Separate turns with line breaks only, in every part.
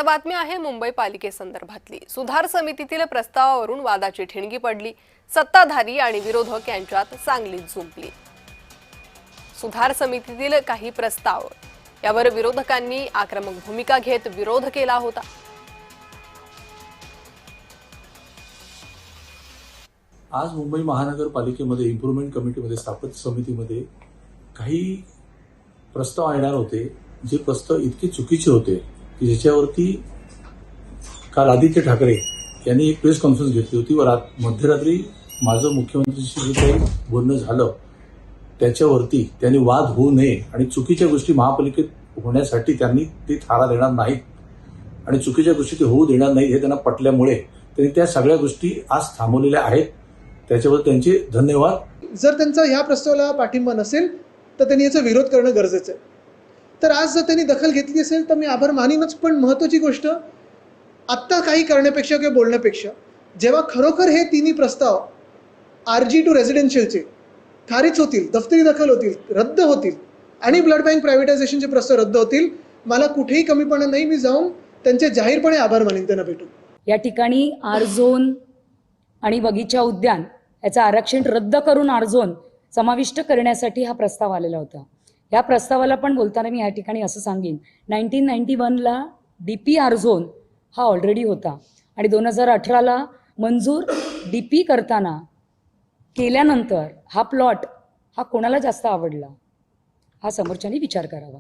बातमी आहे मुंबई पालिकेसंदर्भातली। सुधार समितीतील प्रस्तावावरून वादाची ठिणगी पडली। सत्ताधारी आणि विरोधक यांच्यात चांगलीच झुंपली। सुधार समितीतील काही प्रस्ताव यावर विरोधकांनी आक्रमक भूमिका घेत विरोध केला होता।
आज मुंबई महानगरपालिकेमध्ये इम्प्रूव्हमेंट कमिटीमध्ये स्थापन समितीमध्ये काही प्रस्ताव येणार होते, जे प्रस्ताव इतके चुकीचे होते की ज्याच्यावरती काल आदित्य ठाकरे यांनी एक प्रेस कॉन्फरन्स घेतली होती व मध्यरात्री माझं मुख्यमंत्र्यांशी जे काही बोलणं झालं त्याच्यावरती त्यांनी वाद होऊ नये आणि चुकीच्या गोष्टी महापालिकेत होण्यासाठी त्यांनी ते थारा देणार नाहीत आणि चुकीच्या गोष्टी ते होऊ देणार नाहीत हे त्यांना पटल्यामुळे त्यांनी त्या सगळ्या गोष्टी आज थांबवलेल्या आहेत। त्याच्यावर त्यांचे धन्यवाद।
जर त्यांचा ह्या प्रस्तावाला पाठिंबा नसेल तर त्यांनी याचा विरोध करणं गरजेचं आहे। तर आज जर त्यांनी दखल घेतली असेल तर मी आभार मानीनच, पण महत्त्वाची गोष्ट आत्ता काही करण्यापेक्षा किंवा बोलण्यापेक्षा जेव्हा खरोखर हे तिन्ही प्रस्ताव RG टू रेसिडेन्शियलचे खारिज होतील, दफ्तरी दखल होतील, रद्द होतील आणि ब्लड बँक प्रायव्हेटायझेशनचे प्रस्ताव रद्द होतील, मला कुठेही कमीपणा नाही, मी जाऊन त्यांचे जाहीरपणे आभार मानीन, त्यांना भेटून।
या ठिकाणी आर-झोन आणि बगीचा उद्यान याचं आरक्षण रद्द करून आर-झोन समाविष्ट करण्यासाठी हा प्रस्ताव आलेला होता। या प्रस्तावाला पण बोलताना मी या ठिकाणी असं सांगेन, 1991ला DP आर-झोन हा ऑलरेडी होता आणि 2018ला मंजूर DP करताना केल्यानंतर हा प्लॉट हा कोणाला जास्त आवडला हा समोरच्यानी विचार करावा।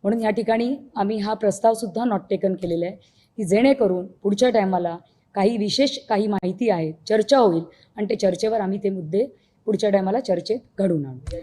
म्हणून या ठिकाणी आम्ही हा प्रस्तावसुद्धा नॉट टेकन केलेला आहे की जेणेकरून पुढच्या टायमाला काही विशेष काही माहिती आहे, चर्चा होईल आणि त्या चर्चेवर आम्ही ते मुद्दे पुढच्या टायमाला चर्चेत घडवून आणू।